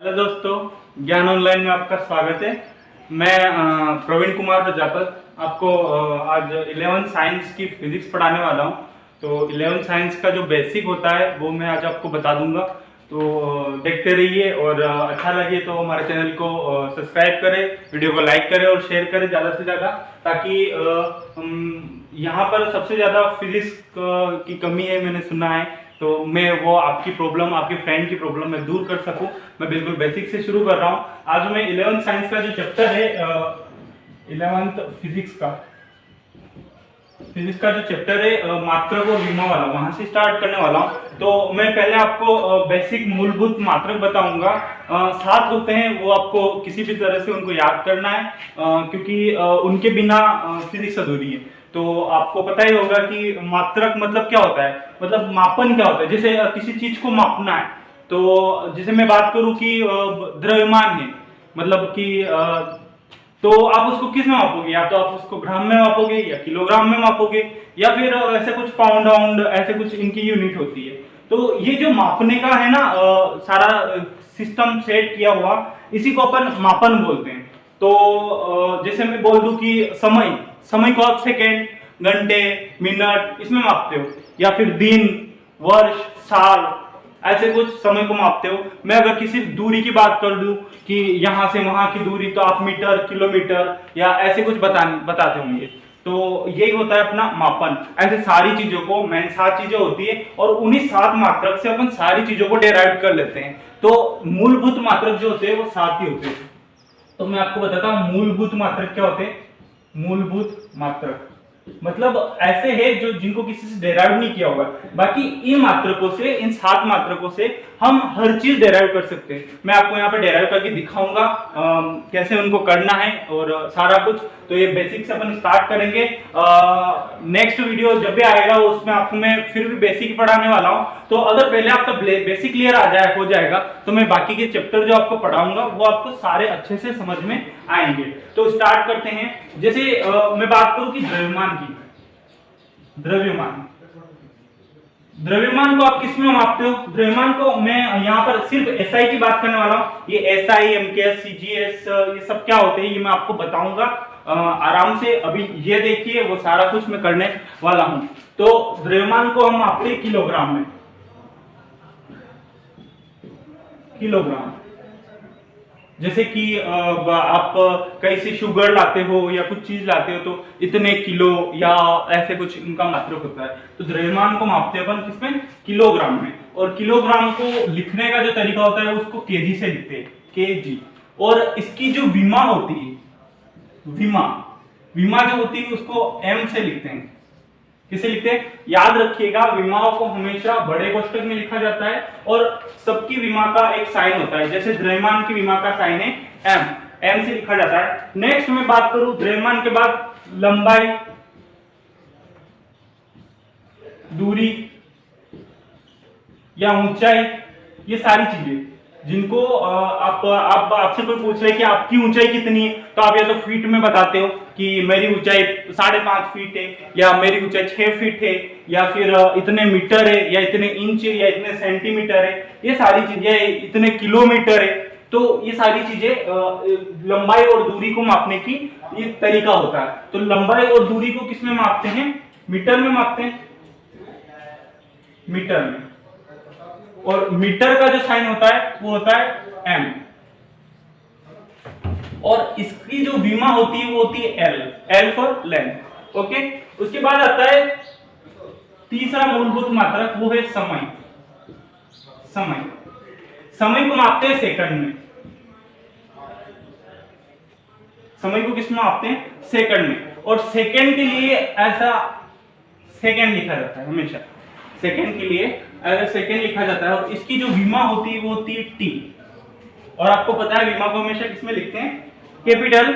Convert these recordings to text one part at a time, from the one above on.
Hello दोस्तों, ज्ञान online में आपका स्वागत है। मैं प्रवीण कुमार प्रजापत आपको आज 11th साइंस की फिजिक्स पढ़ाने वाला हूं। तो 11th साइंस का जो बेसिक होता है वो मैं आज आपको बता दूंगा। तो देखते रहिए और अच्छा लगे तो हमारे चैनल को सब्सक्राइब करें, वीडियो को लाइक करें और शेयर करें ज़्यादा से ज़्यादा, ताकि यहाँ पर सबसे ज़्यादा फिजिक्स की कमी है मैंने सुना है। तो मैं वो आपकी प्रॉब्लम, आपके फ्रेंड की प्रॉब्लम मैं दूर कर सकूं। मैं बिल्कुल बेसिक से शुरू कर रहा हूं। आज मैं 11th साइंस का जो चैप्टर है 11th फिजिक्स का जो चैप्टर है मात्रक और विमा वाला, वहां से स्टार्ट करने वाला हूं। तो मैं पहले आपको बेसिक मूलभूत मात्रक बताऊंगा। 7 होते हैं, वो आपको किसी भी तरह से उनको याद करना है, क्योंकि उनके बिना फिजिक्स अधूरी है। तो आपको पता ही होगा कि मात्रक मतलब क्या होता है, मतलब मापन क्या होता है। जैसे किसी चीज को मापना है, तो जैसे मैं बात करूं कि द्रव्यमान है, मतलब कि तो आप उसको किस में मापोगे? या तो आप उसको ग्राम में मापोगे, या किलोग्राम में मापोगे, या फिर ऐसे कुछ पाउंड वाउंड, ऐसे कुछ इनकी यूनिट होती है। तो ये जो मापने का है ना सारा सिस्टम सेट किया हुआ, इसी को अपन मापन बोलते हैं। तो जैसे मैं बोल दूं कि समय समय को आप सेकेंड, घंटे, मिनट इसमें मापते हो, या फिर दिन, वर्ष, साल, ऐसे कुछ समय को मापते हो। मैं अगर किसी दूरी की बात कर दूं कि यहां से वहां की दूरी, तो आप मीटर, किलोमीटर या ऐसे कुछ बताते होंगे। तो यही होता है अपना मापन। ऐसे सारी चीजों को, मेन 7 चीजें होती है, और उन्हीं 7 मात्रक से अपन सारी चीजों को डेराइव कर लेते हैं। तो मूलभूत मात्रक जो होते हैं वो 7 ही होते हैं। तो मैं आपको बताता हूं मूलभूत मात्रक क्या होते हैं। मूलभूत मात्रक मतलब ऐसे है जो जिनको किसी से डेराइव नहीं किया होगा। बाकी इन मात्रकों से, इन 7 मात्रकों से हम हर चीज डेराइव कर सकते हैं। मैं आपको यहाँ पे डेराइव करके दिखाऊंगा कैसे उनको करना है और सारा कुछ। तो ये बेसिक से अपन स्टार्ट करेंगे। नेक्स्ट वीडियो जब भी आएगा उसमें आपको मैं फिर भी बेसिक पढ़ाने वाला हूँ। तो अगर पहले आपका बेसिक क्लियर हो जाएगा, तो मैं बाकी के चैप्टर जो आपको पढ़ाऊंगा वो आपको सारे अच्छे से समझ में आएंगे। तो स्टार्ट करते हैं। जैसे मैं बात करूं कि द्रव्यमान की। द्रव्यमान द्रव्यमान को आप किस में मापते हो? द्रव्यमान को मैं यहाँ पर सिर्फ एसआई की बात करने वाला हूँ। ये एसआई, एमकेएस, सीजीएस, ये सब क्या होते हैं ये मैं आपको बताऊंगा आराम से। अभी ये देखिए, वो सारा कुछ मैं करने वाला हूँ। तो द्रव्यमान को हम मापते हैं किलोग्राम में। किलोग्राम, जैसे कि आप कहीं से शुगर लाते हो या कुछ चीज लाते हो, तो इतने किलो या ऐसे कुछ इनका मात्रक होता है। तो द्रव्यमान को मापते हैं अपन किसमें? किलोग्राम में। और किलोग्राम को लिखने का जो तरीका होता है उसको केजी से लिखते हैं, केजी। और इसकी जो विमा होती है, विमा विमा जो होती है उसको एम से लिखते हैं। किसे लिखते हैं? याद रखिएगा, विमाओं को हमेशा बड़े कोष्टक में लिखा जाता है, और सबकी विमा का एक साइन होता है। जैसे द्रव्यमान की विमा का साइन है एम, एम से लिखा जाता है। नेक्स्ट में बात करूं द्रव्यमान के बाद लंबाई, दूरी या ऊंचाई, ये सारी चीजें जिनको आपसे कोई पूछ रहे कि आपकी ऊंचाई कितनी है, तो आप या तो फीट में बताते हो कि मेरी ऊंचाई 5.5 फीट है, या मेरी ऊंचाई 6 फीट है, या फिर इतने मीटर है, या इतने इंच है, या इतने सेंटीमीटर है। ये सारी चीजें, इतने किलोमीटर है। तो ये सारी चीजें लंबाई और दूरी को मापने की ये तरीका होता है। तो लंबाई और दूरी को किस में मापते हैं? मीटर में मापते हैं, मीटर में। और मीटर का जो साइन होता है वो होता है एम। और इसकी जो विमा होती है वो होती है L, L for length. Okay, उसके बाद आता है तीसरा मूलभूत मात्रक, वो है समय। समय समय को मापते हैं सेकंड में। समय को किस में मापते हैं? सेकंड में। और सेकंड के लिए ऐसा सेकंड लिखा जाता है हमेशा। सेकंड के लिए अगर सेकंड लिखा जाता है, और इसकी जो विमा होती है वो होती है टी। और आपको पता है विमा को हमेशा किसमें लिखते हैं? कैपिटल,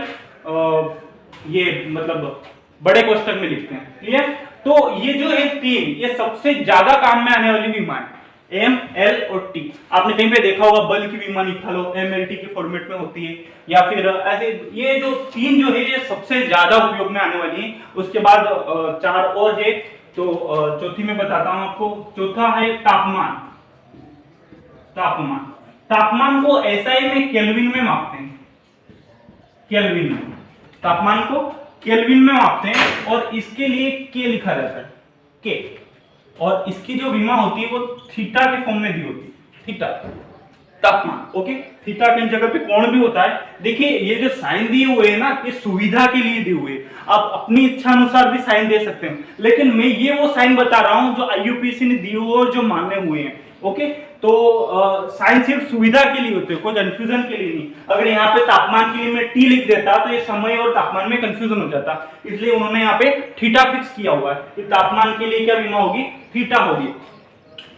ये मतलब बड़े कोष्टक में लिखते हैं। क्लियर? तो ये जो है 3, ये सबसे ज्यादा काम में आने वाली विमा है, एम, एल और टी। आपने कहीं पे देखा होगा बल की विमा निकालो, लो, एमएलटी के फॉर्मेट में होती है, या फिर ऐसे ये जो 3 जो है ये सबसे ज्यादा उपयोग में आने वाली है। उसके बाद 4 और है, तो चौथी में बताता हूं आपको। चौथा है तापमान। तापमान तापमान को एसआई में केल्विन में मापते हैं, केल्विन में तापमान को केल्विन में मापते हैं, और इसके लिए के लिखा जाता है, के, और इसकी जो विमा होती है वो थीटा के फॉर्म में दी होती है, थीटा तापमान, ओके। थीटा की जगह पे कोण भी होता है। देखिए ये जो साइन दिए हुए हैं ना, ये सुविधा के लिए दिए हुए, आप अपनी इच्छा अनुसार भी साइन दे सकते हैं, लेकिन मैं ये वो साइन बता रहा हूं जो आईयूपीएसी ने दिए हुए और जो मान्य हुए हैं, ओके। तो साइन सिर्फ सुविधा के लिए होते हैं, कोई कंफ्यूजन के लिए नहीं। अगर यहाँ पे तापमान के लिए मैं टी लिख देता तो ये समय और तापमान में कंफ्यूजन हो जाता, इसलिए उन्होंने यहाँ पे थीटा फिक्स किया हुआ है कि तापमान के लिए क्या विमा होगी, थीटा होगी।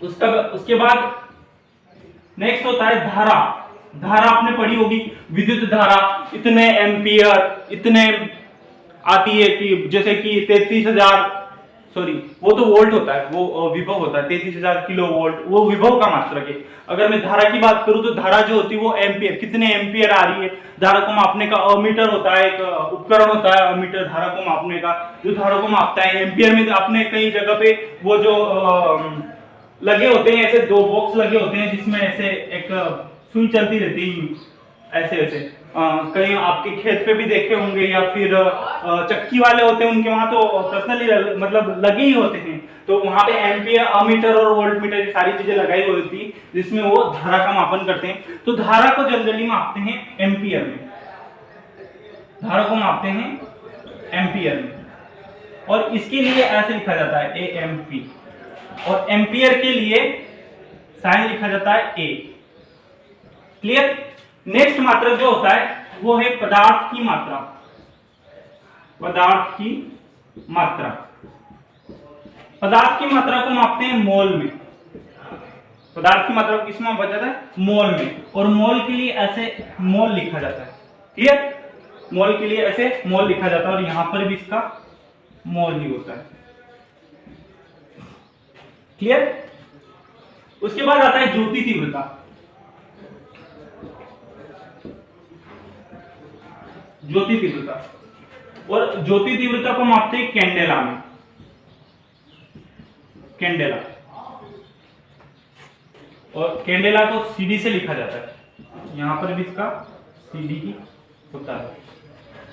उसके बाद नेक्स्ट होता है धारा। धारा आपने पढ़ी होगी, विद्युत धारा इतने एम्पियर, इतने आती है कि जैसे कि 33,000, सॉरी वो तो वोल्ट होता है, वो विभव होता है, 33,000 किलो वोल्ट, वो विभव का मात्रक है। अगर मैं धारा की बात करूं तो धारा जो होती है वो एम्पियर, कितने एम्पियर आ रही है। धारा को मापने का अमीटर होता है, एक उपकरण होता है अमीटर, धारा को मापने का, जो धारा को मापता है। एम्पियर में आपने कई जगह पे वो जो लगे होते हैं, ऐसे दो बॉक्स लगे होते हैं जिसमें ऐसे एक सुई चलती रहती है, ऐसे ऐसे कहीं आपके खेत पे भी देखे होंगे, या फिर चक्की वाले होते हैं उनके वहां तो पर्सनली मतलब लगे ही होते हैं। तो वहां पे एम्पियर, अमीटर और वोल्ट मीटर ये सारी चीजें लगाई हुई होती है जिसमें वो धारा का मापन करते हैं। तो धारा को जनरली मापते हैं एम्पियर में, धारा को मापते हैं एम्पियर में, और इसके लिए ऐसे लिखा जाता है एएमपी, और एम्पियर के लिए साइन लिखा जाता है ए। क्लियर। नेक्स्ट मात्रक जो होता है वो है पदार्थ की मात्रा, पदार्थ की मात्रा। पदार्थ की मात्रा को मापते हैं मोल में, पदार्थ की मात्रा को किसमें मापा जाता है, मोल में, और मोल के लिए ऐसे मोल लिखा जाता है। क्लियर। मोल के लिए ऐसे मोल लिखा जाता है, और यहां पर भी इसका मोल ही होता है। क्लियर। उसके बाद आता है ज्योति तीव्रता। ज्योति तीव्रता, और ज्योति तीव्रता को मापते हैं कैंडेला में, कैंडेला, और कैंडेला को सीडी से लिखा जाता है, यहां पर भी इसका सीडी ही होता है।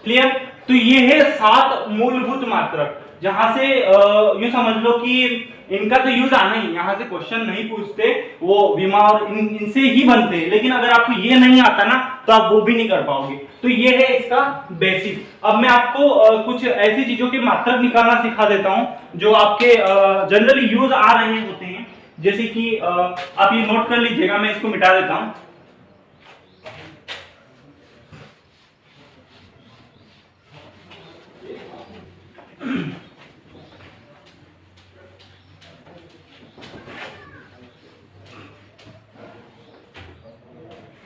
क्लियर। तो ये है 7 मूलभूत मात्रक, जहां से यूं समझ लो कि इनका तो यूज आना ही, यहां से क्वेश्चन नहीं पूछते, वो विमा और इनसे ही बनते हैं, लेकिन अगर आपको ये नहीं आता ना तो आप वो भी नहीं कर पाओगे। तो ये है इसका बेसिक। अब मैं आपको कुछ ऐसी चीजों के मात्रक निकालना सिखा देता हूं जो आपके जनरली यूज आ रहे होते हैं, जैसे कि आप ये नोट कर लीजिएगा, मैं इसको मिटा देता हूं।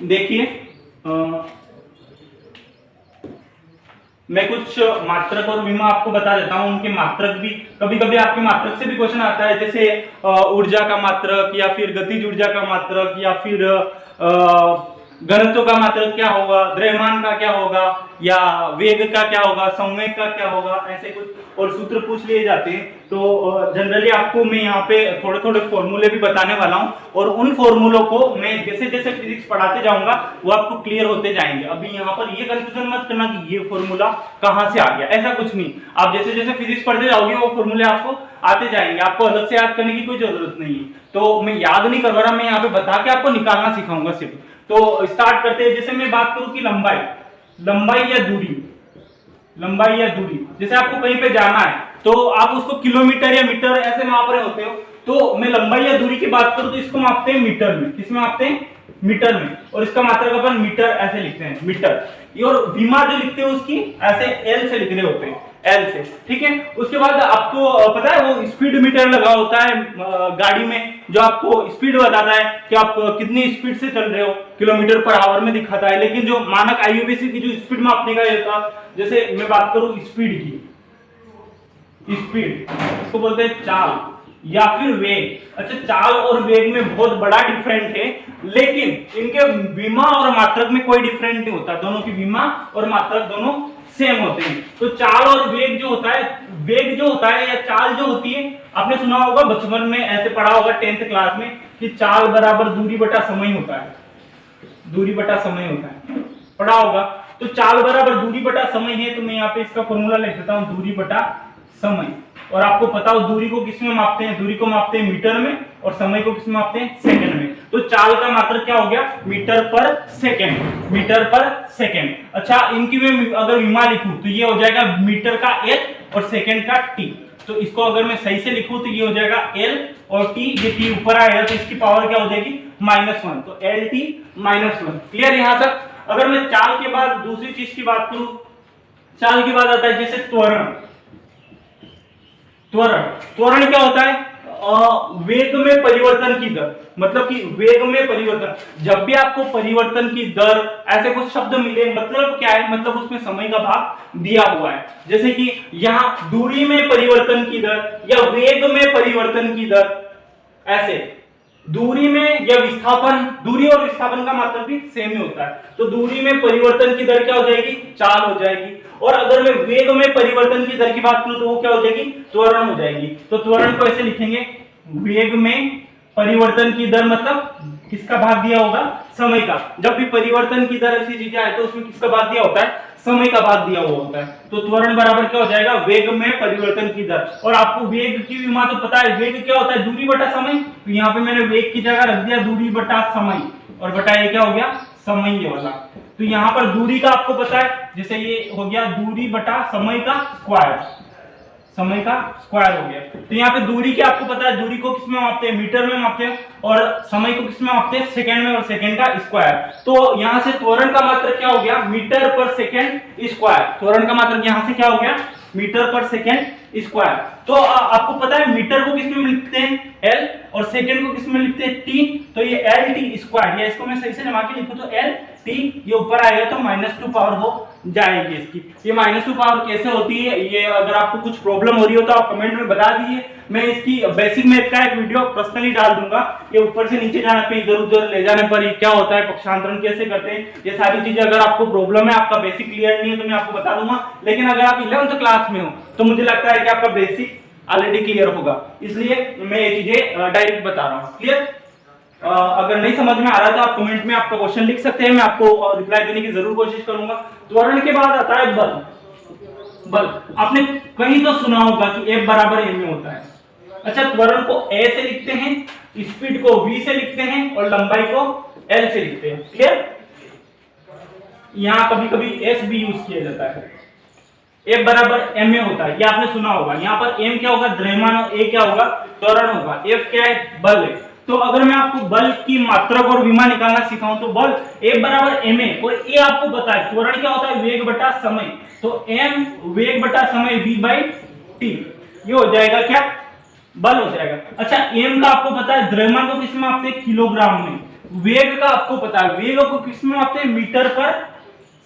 देखिए मैं कुछ मात्रक और विमा आपको बता देता हूं, उनके मात्रक भी, कभी कभी आपके मात्रक से भी क्वेश्चन आता है, जैसे ऊर्जा का मात्रक, या फिर गतिज ऊर्जा का मात्रक, या फिर घनत्व का मात्रक क्या होगा, द्रव्यमान का क्या होगा, या वेग का क्या होगा, संवेग का क्या होगा, ऐसे कुछ और सूत्र पूछ लिए जाते हैं। तो जनरली आपको मैं यहाँ पे थोड़े थोड़े फॉर्मूले भी बताने वाला हूँ, और उन फॉर्मूलों को मैं जैसे जैसे फिजिक्स पढ़ाते जाऊंगा वो आपको क्लियर होते जाएंगे। अभी यहाँ पर ये कंफ्यूजन मत करना कि ये फॉर्मूला कहाँ से आ गया, ऐसा कुछ नहीं। आप जैसे जैसे फिजिक्स पढ़ते जाओगे वो फॉर्मूले आपको आते जाएंगे, आपको अलग से याद करने की कोई जरूरत नहीं है। तो मैं याद नहीं करवा रहा, मैं यहाँ पे बता के आपको निकालना सिखाऊंगा सिर्फ। तो स्टार्ट करते हैं। जैसे मैं बात करूं कि लंबाई, लंबाई या दूरी, लंबाई या दूरी, जैसे आपको कहीं पे जाना है तो आप उसको किलोमीटर या मीटर ऐसे माप रहे होते हो, तो मैं लंबाई या दूरी की बात करूं तो इसको मापते हैं मीटर में। किसमें मापते हैं, मीटर में, और इसका मात्रक अपन मीटर ऐसे लिखते हैं, मीटर। और विमा जो लिखते हैं उसकी ऐसे एल से लिख रहे होते हैं, एल से, ठीक है। उसके बाद आपको पता है वो स्पीड मीटर लगा होता है गाड़ी में, जो आपको स्पीड बताता है कि आप कितनी स्पीड से चल रहे हो, किलोमीटर पर आवर में दिखाता है। लेकिन जो मानक आईयूपीएसी की जो स्पीड मापने का होता, जैसे मैं बात करूं स्पीड की, स्पीड इसको बोलते हैं चाल या फिर वेग। अच्छा, चाल और वेग में बहुत बड़ा डिफरेंट है, लेकिन इनके विमा और मात्रक में कोई डिफरेंट नहीं होता, दोनों की विमा और मात्रक दोनों सेम होते हैं। तो चाल और वेग जो होता है, वेग जो होता है या चाल जो होती है, आपने सुना होगा बचपन में ऐसे पढ़ा होगा 10th क्लास में कि चाल बराबर दूरी बटा समय होता है। दूरी बटा समय होता है, पढ़ा होगा। तो चाल बराबर दूरी बटा समय है, तो मैं यहाँ पे इसका फॉर्मूला लिख देता हूँ, दूरी बटा समय। और आपको पता हो दूरी को किस में मापते हैं, दूरी को मापते हैं मीटर में, और समय को किस में मापते हैं, सेकंड में। तो चाल का मात्रक क्या हो गया, मीटर पर सेकंड, मीटर पर सेकंड। अच्छा, इनकी मैं अगर विमा लिखूं तो ये हो जाएगा मीटर का एल और सेकंड का टी। तो इसको अगर मैं सही से लिखूं तो ये हो जाएगा एल और टी, ये टी ऊपर आएगा तो इसकी पावर क्या हो जाएगी, -1, तो एल टी -1। क्लियर यहां तक। अगर मैं चाल के बाद दूसरी चीज की बात करूं, चाल के बाद आता है जैसे त्वरण। त्वरण, त्वरण क्या होता है, वेग में परिवर्तन की दर, मतलब कि वेग में परिवर्तन। जब भी आपको परिवर्तन की दर ऐसे कुछ शब्द मिले, मतलब क्या है, मतलब उसमें समय का भाग दिया हुआ है। जैसे कि यहां दूरी में परिवर्तन की दर या वेग में परिवर्तन की दर, ऐसे दूरी में या विस्थापन, दूरी और विस्थापन का मतलब भी सेम ही होता है। तो दूरी में परिवर्तन की दर क्या हो जाएगी, चाल हो जाएगी। और अगर मैं वेग में परिवर्तन की दर की बात करूं तो वो क्या हो जाएगी, त्वरण हो जाएगी। तो त्वरण को ऐसे लिखेंगे, वेग में परिवर्तन की दर मतलब किसका भाग दिया होगा, समय का। जब भी परिवर्तन की दर ऐसी चीजें आए तो उसमें किसका भाग दिया होता है, समय का भाग दिया हुआ होता है। तो त्वरण बराबर क्या हो जाएगा, वेग में परिवर्तन की दर। और आपको वेग की विमा तो पता है, वेग क्या होता है, दूरी बटा समय। तो यहाँ पे मैंने वेग की जगह रख दिया दूरी बटा समय, और बटा ये क्या हो गया, समय ये वाला। तो यहाँ पर दूरी का आपको पता है, जैसे ये हो गया दूरी बटा समय का स्क्वायर, समय का स्क्वायर हो गया। तो यहाँ पे दूरी के आपको पता है, दूरी को किस में मापते हैं, मीटर में मापते हैं, और समय को किस में मापते हैं, सेकंड में, और सेकंड का स्क्वायर। तो यहाँ से त्वरण का मात्रक क्या हो गया, मीटर पर सेकंड स्क्वायर। त्वरण का मात्रक यहाँ से क्या हो गया, मीटर पर सेकंड स्क्वायर। तो आपको पता है मीटर को किस में लिखते हैं, एल, और सेकंड को किस में लिखते हैं, टी। तो ये एल टी स्क्वायर, या इसको मैं सही से जमा के लिखूं तो एल टी, ये ऊपर आएगा तो -2 पावर हो जाएगी इसकी। ये -2 पावर कैसे होती है, ये अगर आपको कुछ प्रॉब्लम हो रही हो तो आप कमेंट में बता दीजिए। मैं इसकी बेसिक मैथ का एक वीडियो पर्सनली डाल दूंगा। ये ऊपर से नीचे जाने पे, इधर उधर ले जाने पर ये क्या होता है, पक्षांतरण कैसे करते हैं, ये सारी चीजें अगर आपको प्रॉब्लम है, आपका बेसिक क्लियर नहीं है तो मैं आपको बता दूंगा। लेकिन अगर आप 11th क्लास में हो तो मुझे लगता है कि आपका बेसिक ऑलरेडी क्लियर होगा, इसलिए मैं ये चीजें डायरेक्ट बता रहा हूँ। क्लियर। अगर नहीं समझ में आ रहा तो आप कमेंट में आपका क्वेश्चन लिख सकते हैं, मैं आपको रिप्लाई देने की जरूर कोशिश करूंगा। त्वरण के बाद आता है बल। बल आपने कहीं तो सुना होगा कि F बराबर m में होता है। अच्छा, त्वरण को a से लिखते हैं, स्पीड को v से लिखते हैं, और लंबाई को l से लिखते हैं। क्लियर। यहां कभी कभी s भी यूज किया जाता है। F बराबर m में होता है, ये आपने सुना होगा। यहाँ पर m क्या होगा, द्रव्यमान, और a क्या होगा, त्वरण होगा। F क्या है, बल है। तो अगर मैं आपको बल की मात्रक और विमा निकालना सिखाऊं तो बल F बराबर ma, और a आपको पता है त्वरण क्या होता है, वेग बटा समय। तो m वेग बटा समय v/t, ये हो जाएगा क्या, बल हो जाएगा। अच्छा, m का आपको पता है, द्रव्यमान को किस में मापते हैं, किलोग्राम में। वेग का आपको पता है, वेग को किस में मापते हैं, मीटर पर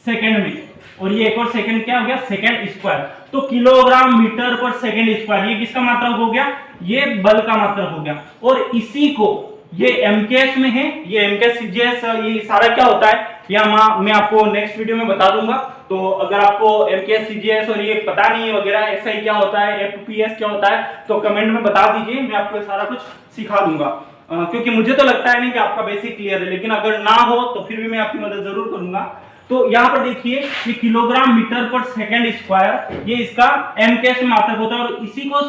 सेकंड में। और ये एक और सेकंड क्या हो गया, सेकंड स्क्वायर। तो किलोग्राम मीटर पर सेकंड स्क्वायर, ये किसका मात्रक हो गया, ये बल का मात्रक हो गया। और इसी को ये एमकेएस में है, ये एमकेएस सीजीएस, ये सारा क्या होता है, या मैं आपको नेक्स्ट वीडियो में बता दूंगा। तो अगर आपको एमकेएस सीजीएस और ये पता नहीं है वगैरह, एसआई क्या होता है, एफपीएस क्या होता है, तो कमेंट में बता दीजिए, मैं आपको सारा कुछ सिखा दूंगा। क्योंकि मुझे तो लगता है नहीं कि आपका बेसिक क्लियर है, लेकिन अगर ना हो तो फिर भी मैं आपकी मदद जरूर करूंगा। तो यहाँ पर देखिए, ये किलोग्राम मीटर पर सेकंड स्क्वायर, ये इसका एमकेएस में मात्रक होता है, और इसी को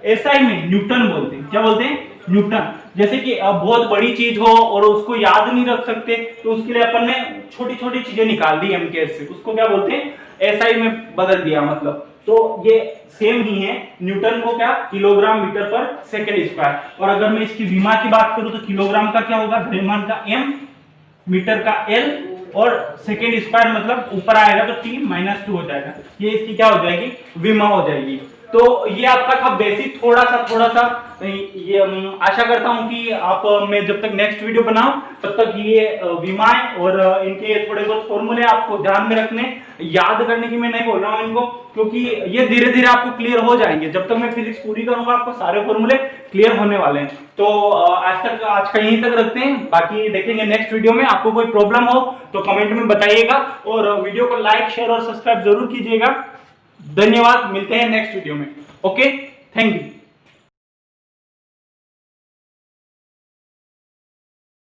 एसआई में न्यूटन बोलते हैं। क्या बोलते हैं, न्यूटन। जैसे कि बहुत बड़ी चीज हो और उसको याद नहीं रख सकते, तो उसके लिए अपन ने छोटी छोटी चीजें निकाल दी एमकेएस से, उसको क्या बोलते हैं, एसआई में बदल दिया मतलब। तो ये सेम ही है, न्यूटन को क्या, किलोग्राम मीटर पर सेकंड स्क्वायर। और अगर मैं इसकी विमा की बात करूं तो किलोग्राम का क्या होगा, द्रव्यमान का m, मीटर का l, और सेकेंड स्क्वायर मतलब ऊपर आएगा तो t -2 हो जाएगा। ये इसकी क्या हो जाएगी, विमा हो जाएगी। तो ये आपका था बेसिक, थोड़ा सा ये आशा करता हूं कि आप, मैं जब तक नेक्स्ट वीडियो बनाऊं तब तक ये विमाएं और इनके थोड़े बहुत फॉर्मूले आपको ध्यान में रखने, याद करने की मैं नहीं बोल रहा हूं इनको, क्योंकि ये धीरे धीरे आपको क्लियर हो जाएंगे। जब तक मैं फिजिक्स पूरी करूंगा आपको सारे फॉर्मूले क्लियर होने वाले हैं। तो आज का यहीं तक रखते हैं, बाकी देखेंगे नेक्स्ट वीडियो में। आपको कोई प्रॉब्लम हो तो कमेंट में बताइएगा, और वीडियो को लाइक, शेयर और सब्सक्राइब जरूर कीजिएगा। धन्यवाद, मिलते हैं नेक्स्ट वीडियो में। Okay, thank you.